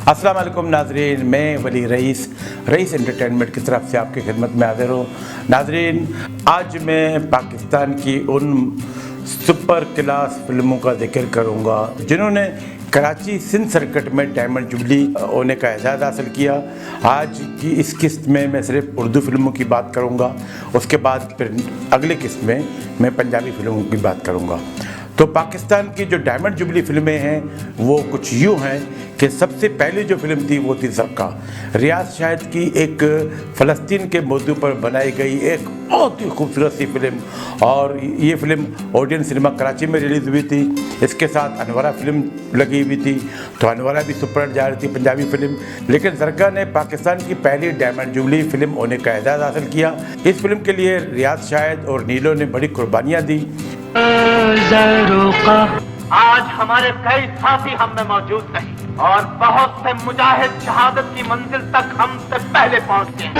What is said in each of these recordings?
अस्सलाम वालेकुम नाजरीन, मैं वली रईस एंटरटेनमेंट की तरफ से आपकी खिदमत में हाजिर हूँ। नाजरीन, आज मैं पाकिस्तान की उन सुपर क्लास फिल्मों का जिक्र करूँगा जिन्होंने कराची सिंध सर्किट में डायमंड जुबली होने का एजाज़ हासिल किया। आज की इस किस्त में मैं सिर्फ उर्दू फिल्मों की बात करूँगा, उसके बाद फिर अगले किस्त में मैं पंजाबी फिल्मों की बात करूँगा। तो पाकिस्तान की जो डायमंड जुबली फिल्में हैं वो कुछ यूँ हैं कि सबसे पहली जो फिल्म थी वो थी ज़रका, रियाज शाहिद की एक फ़लस्तीन के मौजू पर बनाई गई एक बहुत ही खूबसूरत सी फिल्म। और ये फिल्म ओडियन सिनेमा कराची में रिलीज़ हुई थी। इसके साथ अनवरा फिल्म लगी हुई थी, तो अनवरा भी सुपर जा रही थी पंजाबी फिल्म। लेकिन ज़रका ने पाकिस्तान की पहली डायमंड जुबली फिल्म होने का एजाज़ हासिल किया। इस फिल्म के लिए रियाज शाहिद और नीलो ने बड़ी कुर्बानियाँ दी। आज हमारे कई साथी हम में मौजूद नहीं और बहुत से मुजाहिद शहादत की मंजिल तक हमसे पहले पहुंचते हैं।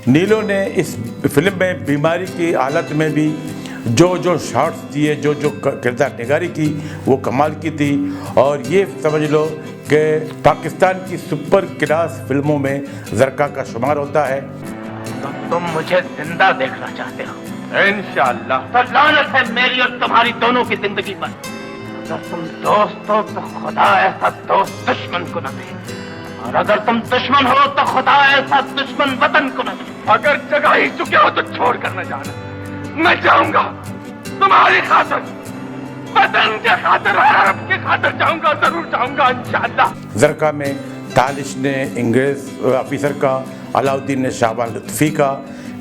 नीलो ने इस फिल्म में बीमारी की हालत में भी जो शॉट्स दिए, जो किरदार निगारी की वो कमाल की थी। और ये समझ लो कि पाकिस्तान की सुपर क्लास फिल्मों में ज़रका का शुमार होता है। तो तुम मुझे जिंदा देखना चाहते हो? इंशाअल्लाह। तो लानत है मेरी और तुम्हारी दोनों की जिंदगी पर। अगर तुम दोस्त हो तो खुदा ऐसा दोस्त दुश्मन को न दे, और अगर तुम दुश्मन हो तो खुदा ऐसा दुश्मन वतन को न दे। अगर जगह ही चुके हो तो छोड़ कर न जाना। मैं जाऊंगा तुम्हारी खातिर, वतन के खातिर, अरब के खातिर जाऊंगा, जरूर जाऊंगा इंशाअल्लाह। ज़रका में तालिश ने अंग्रेज ऑफिसर का, अलाउद्दीन ने शाहबान लुत्फ़ी का,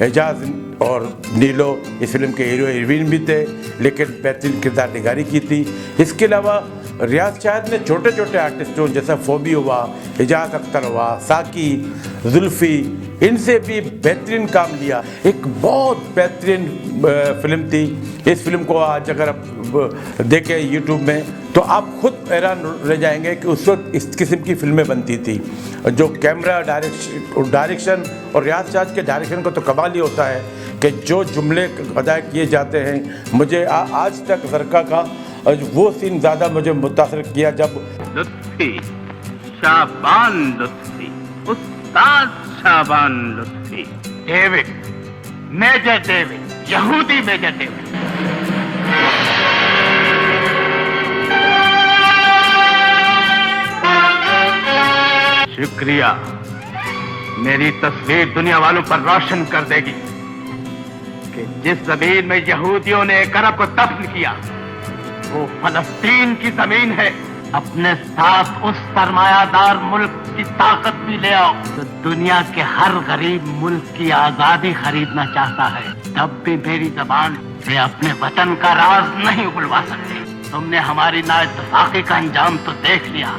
एजाज और नीलो इस फिल्म के हीरो हीरोइन भी थे, लेकिन बेहतरीन किरदार निगारी की थी। इसके अलावा रियाज शाहिद ने छोटे छोटे आर्टिस्टों जैसा फोबी हुआ, एजाज अख्तर हुआ, साकी, जुल्फ़ी, इनसे भी बेहतरीन काम लिया। एक बहुत बेहतरीन फिल्म थी। इस फिल्म को आज अगर आप देखें यूट्यूब में तो आप खुद हैरान रह जाएंगे कि उस वक्त इस किस्म की फिल्में बनती थी। जो कैमरा डायरेक्शन और रियाज शाहिद के डायरेक्शन का तो कमाल ही होता है कि जो जुमले अदा किए जाते हैं। मुझे आज तक ज़रका का वो सीन ज़्यादा मुझे मुतासर किया जब लुत्फ़ी, शाबान लुत्फ़ी, उस्ताद शाबान लुत्फ़ी, डेविड, मेजर डेविड, यहूदी मेजर डेविड। शुक्रिया, मेरी तस्वीर दुनिया वालों पर रोशन कर देगी कि जिस जमीन में यहूदियों ने एक अरब को दफन किया वो फलस्तीन की जमीन है। अपने साथ उस सरमायादार मुल्क की ताकत भी ले आओ। तो दुनिया के हर गरीब मुल्क की आजादी खरीदना चाहता है, तब भी मेरी जुबान से अपने वतन का राज नहीं उगलवा सकते। तुमने हमारी नाइत्तेफाकी का अंजाम तो देख लिया,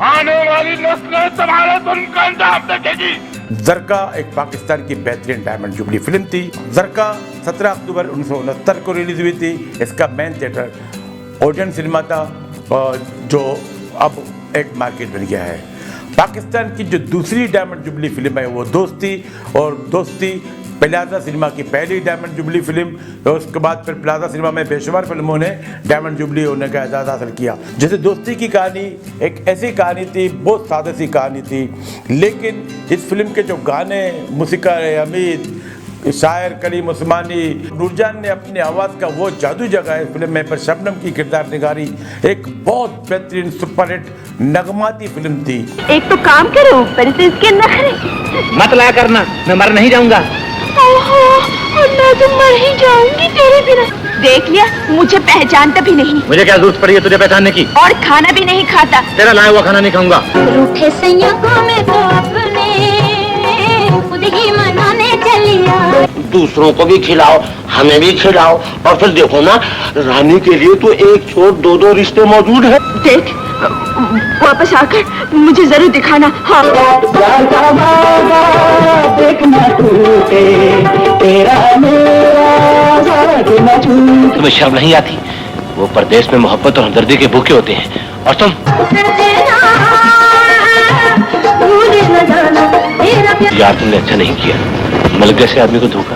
आने वाली नस्लें तुम्हारे जुल्म का अंजाम देखेगी। ज़रका एक पाकिस्तान की बेहतरीन डायमंड जुबली फिल्म थी। ज़रका 17 अक्टूबर 1969 को रिलीज़ हुई थी। इसका मेन थिएटर ओडियन सिनेमा था, जो अब एक मार्केट बन गया है। पाकिस्तान की जो दूसरी डायमंड जुबली फिल्म है वो दोस्ती, और दोस्ती प्लाजा सिनेमा की पहली डायमंड जुबली फिल्म। और उसके बाद फिर प्लाजा सिनेमा में बेशुमार फिल्मों ने डायमंड जुबली होने का एजाज़ हासिल किया। जैसे दोस्ती की कहानी एक ऐसी कहानी थी, बहुत सादा सी कहानी थी, लेकिन इस फिल्म के जो गाने, मूसीकार हमीद, शायर कलीम उस्मानी, नूरजान ने अपनी आवाज़ का वो जादू जगह है फिल्म में। पर शबनम की किरदार निगारी एक बहुत बेहतरीन सुपरहिट नगमाती फिल्म थी। एक तो काम करो, ऊपर से इसके नखरे मत लाया करना, मैं मर नहीं जाऊंगा। और मैं तो मर ही जाऊंगी तेरे बिना। देख लिया, मुझे पहचानता भी नहीं। मुझे क्या जरूरत पड़ी है तुझे पहचानने की? और खाना भी नहीं खाता। तेरा लाया हुआ खाना नहीं खाऊंगा। रूठे संयोगों में तो अपने खुद ही मनाने चलिया। दूसरों को भी खिलाओ, हमें भी खिलाओ, और फिर देखो ना, रानी के लिए तो एक छोड़ दो रिश्ते मौजूद है। देख, वापस आकर मुझे जरूर दिखाना। हाँ। देखना टूटे तेरा मेरा तुम्हें शर्म नहीं आती? वो परदेश में मोहब्बत और हमदर्दी के भूखे होते हैं, और तुम यार तुमने अच्छा नहीं किया, मलके से आदमी को धोखा।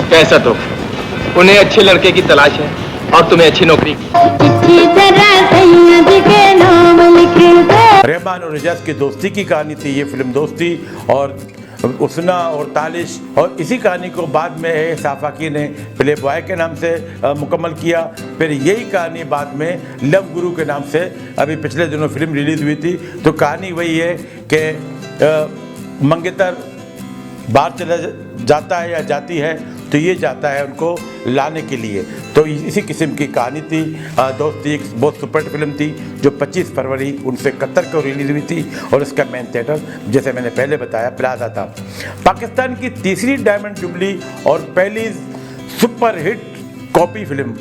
कैसा धोखा? उन्हें अच्छे लड़के की तलाश है और तुम्हें अच्छी नौकरी की। रहमान और एजाज की दोस्ती की कहानी थी ये फिल्म दोस्ती, और उसना और तालिश, और इसी कहानी को बाद में एस आफाकी ने प्ले बॉय के नाम से मुकम्मल किया। फिर यही कहानी बाद में लव गुरु के नाम से अभी पिछले दिनों फिल्म रिलीज़ हुई थी। तो कहानी वही है कि मंगेतर बाहर चला जाता है या जाती है तो ये जाता है उनको लाने के लिए। तो इसी किस्म की कहानी थी दोस्ती। एक बहुत सुपर फिल्म थी जो 25 फरवरी 1971 को रिलीज हुई थी, और इसका मेन थिएटर जैसे मैंने पहले बताया प्लाजा था। पाकिस्तान की तीसरी डायमंड जुबली और पहली सुपर हिट कॉपी फिल्म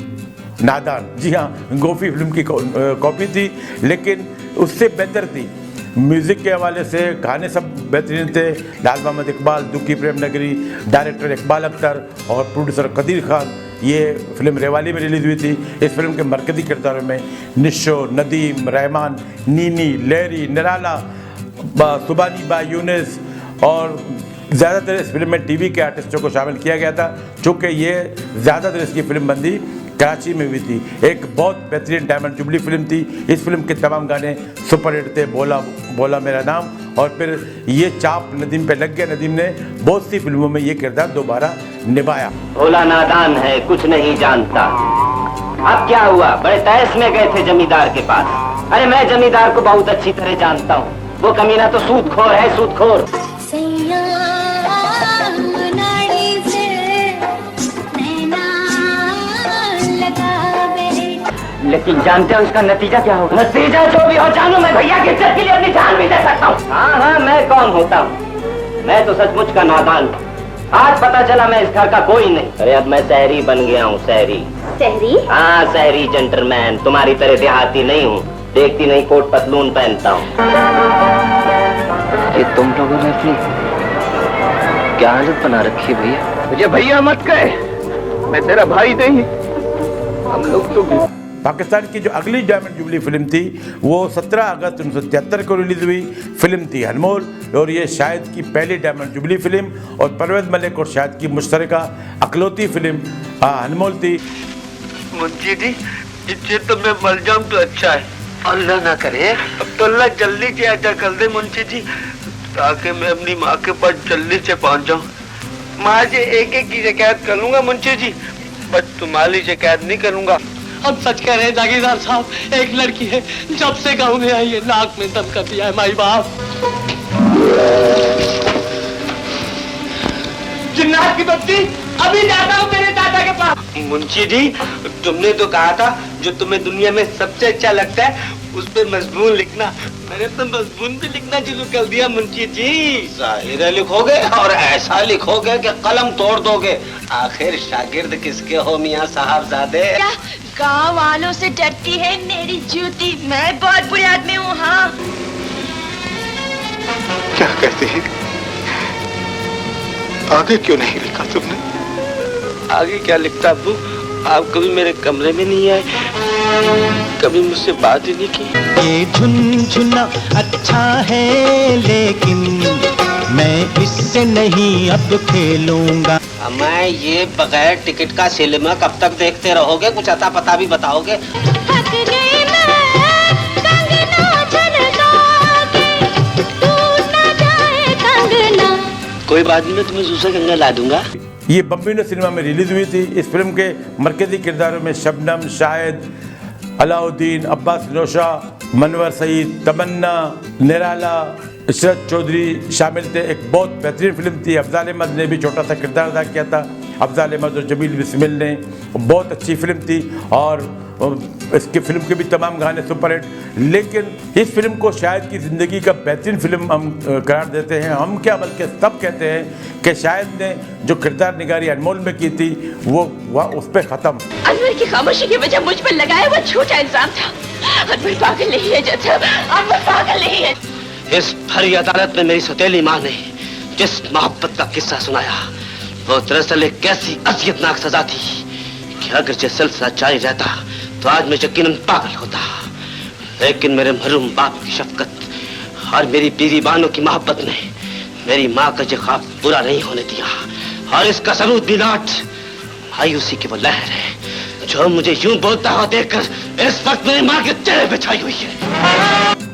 नादान, जी हाँ गोफी फिल्म की कॉपी थी, लेकिन उससे बेहतर थी। म्यूज़िक के हवाले से गाने सब बेहतरीन थे। लाल मोहम्मद इकबाल, दुखी प्रेम नगरी, डायरेक्टर इकबाल अख्तर और प्रोड्यूसर कदीर खान। ये फिल्म रेवाली में रिलीज़ हुई थी। इस फिल्म के मरकज़ी किरदारों में निशो, नदीम, रहमान, नीनी, लहरी, निराला, सुबानी बा यूनिस और ज़्यादातर इस फिल्म में टीवी के आर्टिस्टों को शामिल किया गया था, चूँकि ये ज़्यादातर इसकी फिल्म बंदी कराची में हुई थी। एक बहुत बेहतरीन डायमंड जुबली फिल्म थी। इस फिल्म के तमाम गाने सुपर हिट थे। बोला बोला मेरा नाम, और फिर ये चाप नदीम पे लग गया। नदीम ने बहुत सी फिल्मों में ये किरदार दोबारा निभाया। भोला नादान है, कुछ नहीं जानता। अब क्या हुआ, बड़े तहस में गए थे जमींदार के पास। अरे मैं जमींदार को बहुत अच्छी तरह जानता हूँ, वो कमीना तो सूदखोर है, सूदखोर। लेकिन जानते हो इसका नतीजा क्या होगा? नतीजा जो भी हो जानू, मैं भैया की इज्जत के लिए अपनी जान भी दे सकता हूँ। हाँ, मैं कौन होता हूँ? मैं तो सचमुच का नादान हूँ। आज पता चला मैं इस घर का कोई नहीं। अरे अब मैं शहरी बन गया हूँ, शहरी। शहरी? हाँ, शहरी जेंटलमैन। तुम्हारी तरह देहाती नहीं हूँ, देखती नहीं कोट पतलून पहनता हूँ। ये तुम लोगों ने अपनी क्या हालत बना रखी है भैया? मुझे भैया मत कहे, मैं तेरा भाई नहीं। हम लोग तो पाकिस्तान की जो अगली डायमंड जुबली फिल्म थी वो 17 अगस्त 1973 को रिलीज हुई फिल्म थी अनमोल, और ये शायद की पहली डायमंड जुबली फिल्म और परवेज मलिक और शायद की मुश्तरका अकलौती फिल्म अनमोल थी। मुंशी जी, इससे तो मैं मर जाऊं तो अच्छा है। अल्लाह ना करे। अब तो अल्लाह जल्दी से ऐसा कर दे मुंशी जी, ताकि मैं अपनी माँ के पास जल्दी से पहुँच जाऊँ। माँ से एक एक की शिकायत कर लूंगा मुंशी जी, बस तुम्हारी शिकायत नहीं करूंगा। हम सच कह रहे हैं जागीरदार साहब, एक लड़की है जब से गाँव में आई है नाक में दम कर दिया है माई बाप। जिन्नात की बत्ती, अभी जाता हूँ मेरे दादा के पास। मुंशी जी, तुमने तो कहा था जो तुम्हें दुनिया में सबसे अच्छा लगता है उस पे मजमून लिखना। मैंने तो मजमून भी लिखना शुरू कर दिया मुंशी जी। शायरी लिखोगे और ऐसा लिखोगे कि कलम तोड़ दोगे। आखिर शागिर्द किसके हो मियाँ साहबजादे? गाँव वालों से डरती है मेरी जूती, मैं बहुत बुरे आदमी हूँ। हाँ, क्या कहते हैं? आगे क्यों नहीं लिखा तुमने? आगे क्या लिखता अब्बू? आप कभी मेरे कमरे में नहीं आए, कभी मुझसे बात ही नहीं की। ये झुनझुना अच्छा है लेकिन मैं इससे नहीं अब खेलूंगा। मैं ये बगैर टिकट का सिनेमा कब तक देखते रहोगे? कुछ अता पता भी बताओगे? कोई बात नहीं, मैं तुम्हें दूसरा गंगा ला दूंगा। ये बम्बिनो सिनेमा में रिलीज हुई थी। इस फिल्म के मरकजी किरदारों में शबनम, शाहिद, अलाउद्दीन, अब्बास नौशा, मनवर सईद, तमन्ना, निराला, इशरत चौधरी शामिल थे। एक बहुत बेहतरीन फिल्म थी। अफजाल अहमद ने भी छोटा सा किरदार अदा किया था। अफजाल अहमद और जमील बिस्मिल ने, बहुत अच्छी फिल्म थी और इसकी फिल्म के भी तमाम गाने सुपरहिट। लेकिन इस फिल्म को शायद की ज़िंदगी का बेहतरीन फिल्म हम करार देते हैं। हम क्या बल्कि सब कहते हैं कि शायद ने जो किरदार निगारी अनमोल में की थी वो उस पर ख़त्म। अनवर की खामोशी की वजह मुझ पर लगाया वो झूठा इल्जाम था। अनवर पागल नहीं है जथा, अनवर पागल नहीं है। इस भरी अदालत में मेरी सौतेली माँ ने जिस मोहब्बत का किस्सा सुनाया वो दरअसल एक कैसी अज़ियतनाक सजा थी कि अगर ये सिलसिला जारी रहता तो आज मैं यकीनन पागल होता। लेकिन मेरे मरहूम बाप की शफकत और मेरी बीवी बानों की मोहब्बत ने मेरी माँ का ये ख्वाब पूरा नहीं होने दिया। और इसका सबूत भी लाट मायूसी की वो लहर है जो मुझे यूं बोलता हुआ देखकर इस वक्त मेरी माँ के चेहरे पे छाई हुई है।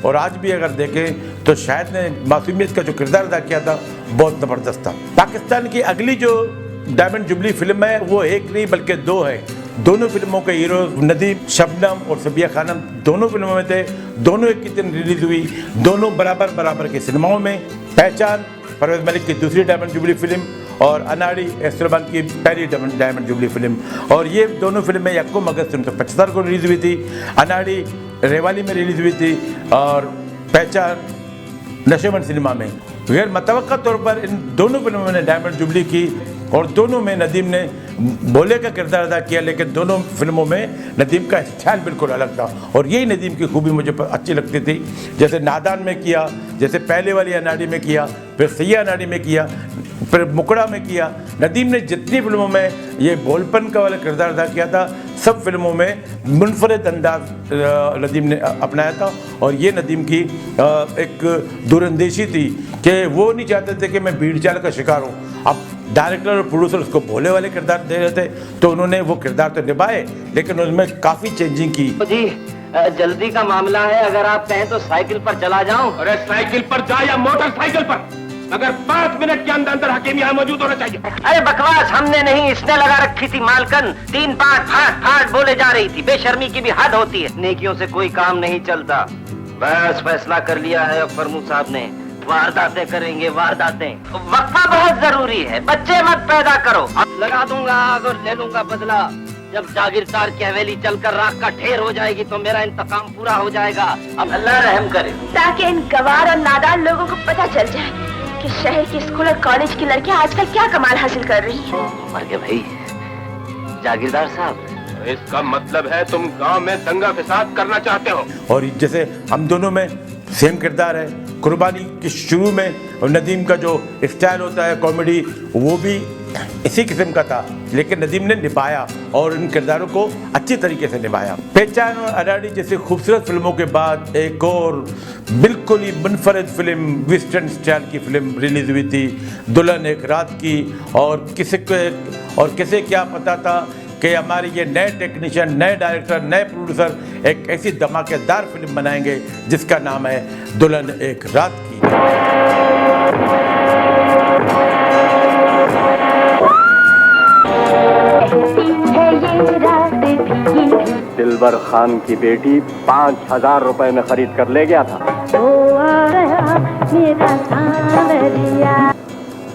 और आज भी अगर देखें तो शायद ने मासूमियत का जो किरदार अदा किया था बहुत ज़बरदस्त था। पाकिस्तान की अगली जो डायमंड जुबली फिल्म है वो एक नहीं बल्कि दो है। दोनों फिल्मों के हीरो नदीम, शबनम और सबिया खानम दोनों फिल्मों में थे। दोनों एक ही दिन रिलीज हुई, दोनों बराबर बराबर के सिनेमाओं में। पहचान परवेज मलिक की दूसरी डायमंड जुबली फिल्म और अनाड़ी एस्ट्रोबान की पहली डायमंड जुबली फिल्म। और ये दोनों फिल्में 1 अगस्त 1975 को रिलीज हुई थी। अनाड़ी रेवाली में रिलीज हुई थी और पहचान नशेबंद सिनेमा में। गैर मतवक्का तौर पर इन दोनों फिल्मों ने डायमंड जुबली की और दोनों में नदीम ने बोले का किरदार अदा किया, लेकिन दोनों फिल्मों में नदीम का स्टाइल बिल्कुल अलग था। और यही नदीम की खूबी मुझे अच्छी लगती थी। जैसे नादान में किया, जैसे पहले वाली अनाड़ी में किया, फिर सैया अनाड़ी में किया, फिर मुकड़ा में किया। नदीम ने जितनी फिल्मों में ये बोलपन का वाला किरदार अदा किया था, सब फिल्मों में मुनफरद अंदाज नदीम ने अपनाया था। और ये नदीम की एक दूरंदेशी थी कि वो नहीं चाहते थे कि मैं भीड़ चाल का शिकार हूँ। अब डायरेक्टर और प्रोड्यूसर उसको भोले वाले किरदार दे रहे थे, तो उन्होंने वो किरदार तो निभाए, लेकिन उसमें काफ़ी चेंजिंग की। जी जल्दी का मामला है, अगर आप कहें तो साइकिल पर चला जाऊं। अरे साइकिल पर जा या मोटरसाइकिल पर, मगर 5 मिनट के अंदर अंदर हकीम यहाँ मौजूद होना चाहिए। अरे बकवास हमने नहीं, इसने लगा रखी थी मालकन। 3 पार्ट फाट फाट बोले जा रही थी। बेशर्मी की भी हद होती है। नेकियों से कोई काम नहीं चलता। बस फैसला कर लिया है अब फरमू साहब ने, वारदातें करेंगे वारदातें। वक्फा बहुत जरूरी है, बच्चे मत पैदा करो। अब लगा दूंगा आग और ले लूंगा बदला। जब जागीरदार की हवेली चलकर राख का ढेर हो जाएगी तो मेरा इंतकाम पूरा हो जाएगा। अब अल्लाह रहम करे। ताकि इन गवार और नादान लोगों को पता चल जाए कि शहर के स्कूल और कॉलेज की लड़कियां आजकल क्या कमाल हासिल कर रही हैं। मर गए भाई जागीरदार साहब। इसका मतलब है तुम गांव में दंगा फसाद करना चाहते हो। और जैसे हम दोनों में सेम किरदार है। कुर्बानी के शुरू में और नदीम का जो स्टाइल होता है कॉमेडी, वो भी इसी किस्म का था, लेकिन नदीम ने निभाया और इन किरदारों को अच्छी तरीके से निभाया। पहचान और अनाड़ी जैसी खूबसूरत फिल्मों के बाद एक और बिल्कुल ही मुनफरद फिल्म वेस्टर्न स्टाइल की फिल्म रिलीज हुई थी, दुल्हन एक रात की। और किसे क्या पता था कि हमारे ये नए टेक्नीशियन, नए डायरेक्टर, नए प्रोड्यूसर एक ऐसी धमाकेदार फिल्म बनाएंगे जिसका नाम है दुल्हन एक रात की। दिलबर खान की बेटी 5000 रुपए में खरीद कर ले गया था।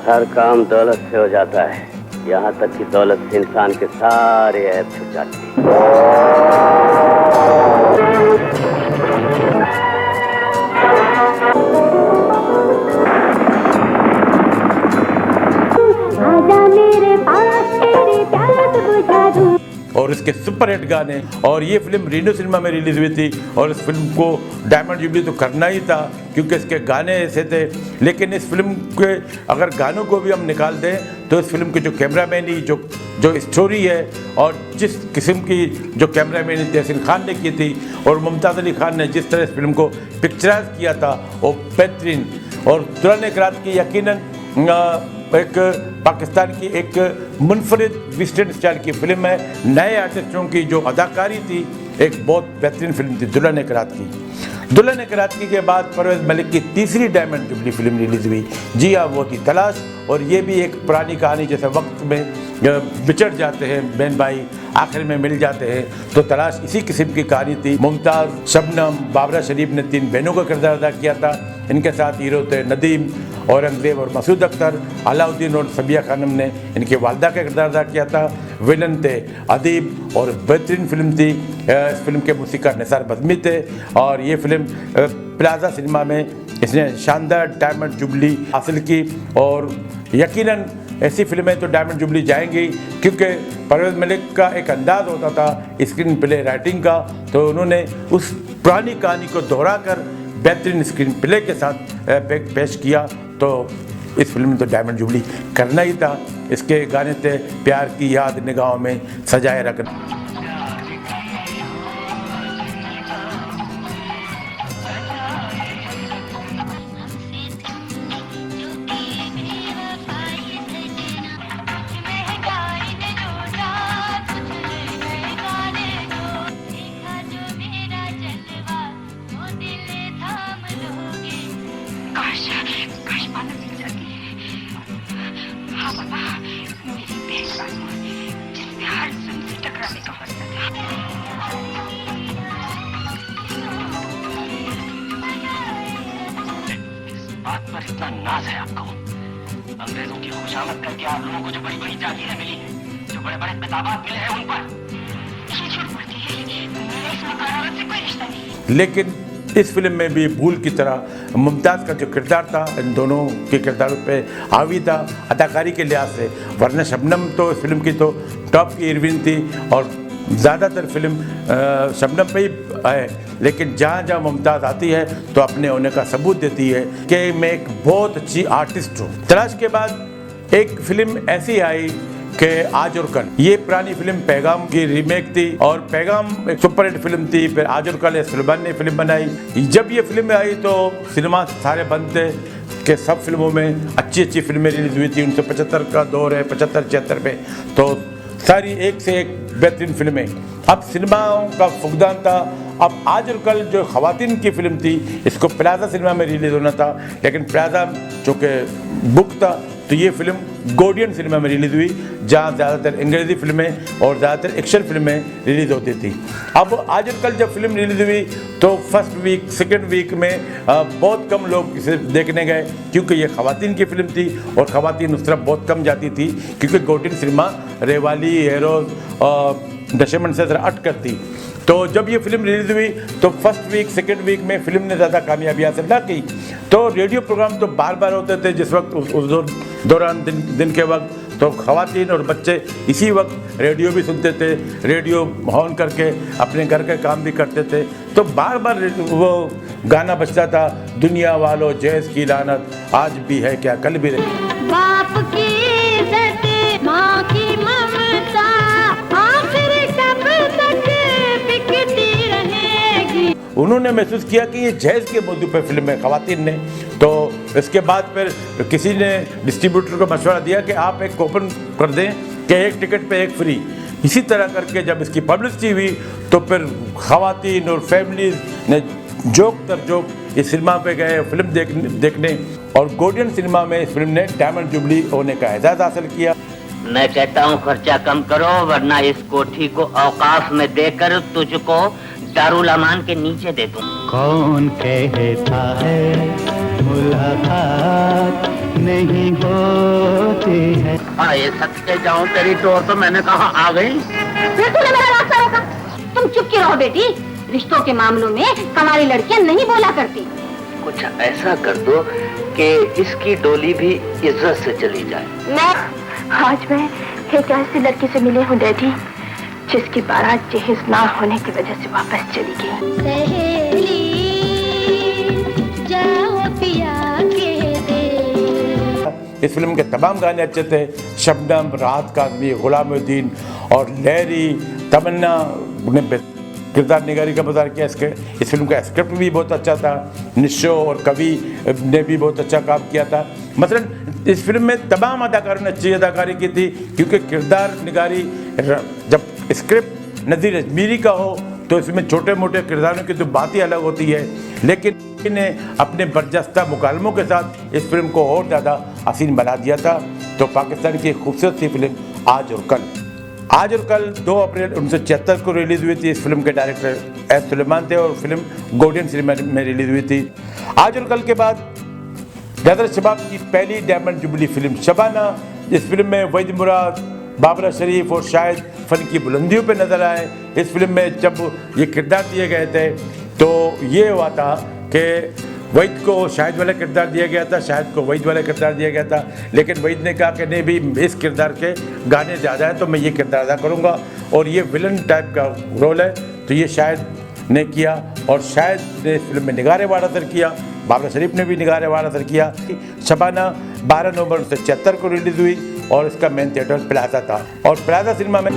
हर काम दौलत से हो जाता है, यहाँ तक कि दौलत से इंसान के सारे ऐब छुप जाते हैं। आजा मेरे पास तेरी प्यास बुझा दूं। और इसके सुपरहिट गाने। और ये फिल्म रीनो सिनेमा में रिलीज हुई थी और इस फिल्म को डायमंड जुबली तो करना ही था क्योंकि इसके गाने ऐसे थे। लेकिन इस फिल्म के अगर गानों को भी हम निकाल दें तो इस फिल्म की जो कैमरामैनी, जो स्टोरी है और जिस किस्म की जो कैमरामैनी तहसीन खान ने की थी और मुमताज़ अली खान ने जिस तरह इस फिल्म को पिक्चराइज किया था वो बेहतरीन। और दुल्हन एक रात की यकीनन एक पाकिस्तान की एक मुनफरिद वेस्टर्न स्टाइल की फिल्म है। नए आर्टिस्टों की जो अदाकारी थी, एक बहुत बेहतरीन फिल्म थी दुल्हन एक रात की। दुल्हन एक रात की के बाद परवेज मलिक की तीसरी डायमंड जुबली फिल्म रिलीज हुई, जी हाँ वो थी तलाश। और ये भी एक पुरानी कहानी, जैसे वक्त में बिछड़ जाते हैं बहन भाई, आखिर में मिल जाते हैं, तो तलाश इसी किस्म की कहानी थी। मुमताज़, शबनम, बाबरा शरीफ ने 3 बहनों का किरदार अदा किया था। इनके साथ हीरो थे नदीम, औरंगजेब और मसूद अख्तर। अलाउद्दीन और सबिया खानम ने इनकी वालदा का किरदार अदा किया था। विलन थे अदीब और बेहतरीन फिल्म थी। इस फिल्म के मूसीकार निसार बज़मी थे और ये फिल्म प्लाजा सिनेमा में इसने शानदार डायमंड जुबली हासिल की। और यकीनन ऐसी फिल्में तो डायमंड जुबली जाएंगी क्योंकि परवेज मलिक का एक अंदाज़ होता था स्क्रीन प्ले राइटिंग का, तो उन्होंने उस पुरानी कहानी को दोहरा कर बेहतरीन स्क्रीन प्ले के साथ पेश किया। तो इस फिल्म में तो डायमंड जुबली करना ही था। इसके गाने थे प्यार की याद निगाहों में सजाए रखना। पर इतना नाज है आपको। अंग्रेजों की खुशामद करके आप लोगों को जो बड़ी बड़ी जागीरें मिली हैं, जो बड़े बड़े खिताबात मिले हैं, उन पर ये झूठ बोलती है। मेरा इस मकारात से कोई रिश्ता नहीं। लेकिन इस फिल्म में भी भूल की तरह मुमताज़ का जो किरदार था इन दोनों के किरदारों पे हावी था अदाकारी के लिहाज से, वरना शबनम तो इस फिल्म की तो टॉप की हीरोइन थी और ज़्यादातर फिल्म शबनम पे ही है। लेकिन जहाँ जहाँ मुमताज़ आती है तो अपने होने का सबूत देती है कि मैं एक बहुत अच्छी आर्टिस्ट हूँ। तलाश के बाद एक फिल्म ऐसी आई कि आज और कल, ये पुरानी फिल्म पैगाम की रीमेक थी और पैगाम एक सुपरहिट फिल्म थी। फिर आज और कल सुलेमान ने फिल्म बनाई। जब ये फिल्म आई तो सिनेमा सारे बंद थे कि सब फिल्मों में अच्छी फिल्में रिलीज हुई थी। 1975 का दौर है, 75-76 में तो सारी एक से एक बेहतरीन फिल्में। अब सिनेमाओं का फुकदान था। अब आज और कल जो ख़वातीन की फिल्म थी इसको प्लाजा सिनेमा में रिलीज़ होना था, लेकिन प्लाजा जो कि बुक था तो ये फिल्म गोडियन सिनेमा में रिलीज़ हुई, जहाँ ज़्यादातर अंग्रेज़ी फिल्में और ज़्यादातर एक्शन फिल्में रिलीज़ होती थी। अब आज और कल जब फिल्म रिलीज़ हुई तो फर्स्ट वीक सेकेंड वीक में बहुत कम लोग इसे देखने गए, क्योंकि ये ख़वातीन की फिल्म थी और ख़वातीन उस तरफ बहुत कम जाती थी, क्योंकि गोडियन सिनेमा रेवाली, हेरोज और दशमन से ज़रा अट करती। तो जब ये फिल्म रिलीज हुई तो फर्स्ट वीक सेकेंड वीक में फिल्म ने ज़्यादा कामयाबी हासिल ना की। तो रेडियो प्रोग्राम तो बार बार होते थे जिस वक्त उस दौरान दिन के वक्त तो ख़वातीन और बच्चे इसी वक्त रेडियो भी सुनते थे, रेडियो ऑन करके अपने घर के काम भी करते थे। तो बार बार वो गाना बजता था, दुनिया वालों जैज़ की लानत आज भी है क्या कल भी रही। बाप की इज्जत, माँ की ममता, आखिर कब तक बिकती रहेगी। उन्होंने महसूस किया कि ये जैज़ के मौजू पर फिल्म है ख़वातीन ने। तो इसके बाद फिर किसी ने डिस्ट्रीब्यूटर को मशवरा दिया कि आप एक कूपन कर दें कि एक टिकट पे एक फ्री। इसी तरह करके जब इसकी पब्लिसिटी हुई तो फिर ख़वातीन और फैमिलीज ने जोक तर जोक इस सिनेमा पे गए फिल्म देखने और गोडियन सिनेमा में इस फिल्म ने डायमंड जुबली होने का एजाज़ हासिल किया। मैं कहता हूँ खर्चा कम करो, वरना इस कोठी को औकाफ में देकर तुझको दारुल अमान के नीचे दे दूँ। कौन कहता है मुलाकात नहीं होती है। ये सच के जाऊँ तेरी टोर तो मैंने कहा आ गई। फिर तूने मेरा रास्ता रोका। तुम चुप क्यों रहो बेटी, रिश्तों के मामलों में कमारी लड़कियां नहीं बोला करती। कुछ ऐसा कर दो कि इसकी डोली भी इज्जत से चली जाए। आज मैं एक ऐसी लड़की से मिली हूँ डैडी, जिसकी बारात जहेज ना होने की वजह से वापस चली गई। सहेली जाओ पिया के दे। इस फिल्म के तमाम गाने अच्छे थे। शबनम, राहत काज़मी, गुलामुद्दीन और लहरी, तमन्ना ने किरदार निगारी का बाजार किया। इस फिल्म का स्क्रिप्ट भी बहुत अच्छा था। निशो और कवि ने भी बहुत अच्छा काम किया था। मसलन इस फिल्म में तमाम अदाकारों ने अच्छी अदाकारी की थी, क्योंकि किरदार निगारी जब स्क्रिप्ट नज़ीर अजमीरी का हो तो इसमें छोटे मोटे किरदारों की तो बात ही अलग होती है, लेकिन इन्हें अपने बरजस्ता मुकालमों के साथ इस फिल्म को और ज़्यादा हसीन बना दिया था। तो पाकिस्तान की खूबसूरत सी फिल्म आज और कल 2 अप्रैल 1976 को रिलीज़ हुई थी। इस फिल्म के डायरेक्टर एस सुलेमान थे और फिल्म गोल्डन सिनेमा में रिलीज़ हुई थी। आज और कल के बाद हैदर शबाब की पहली डायमंड जुबली फिल्म शबाना। इस फिल्म में वहीद मुराद, बाबरा शरीफ और शाहिद फन की बुलंदियों पे नज़र आए। इस फिल्म में जब ये किरदार दिए गए थे तो ये हुआ था कि वहीद को शाहिद वाला किरदार दिया गया था, शाहिद को वहीद वाला किरदार दिया गया था, लेकिन वहीद ने कहा कि नहीं भी इस किरदार के गाने ज़्यादा हैं तो मैं ये किरदार अदा करूँगा और ये विलन टाइप का रोल है। तो ये शाहिद ने किया और शाहिद ने इस फिल्म में निगार अवार्ड हासिल किया। बाबरा शरीफ ने भी निगार अवार्ड हासिल किया। शबाना 12 नवंबर 1976 को रिलीज़ हुई और इसका मेन थिएटर प्लाजा था और प्लाजा सिनेमा में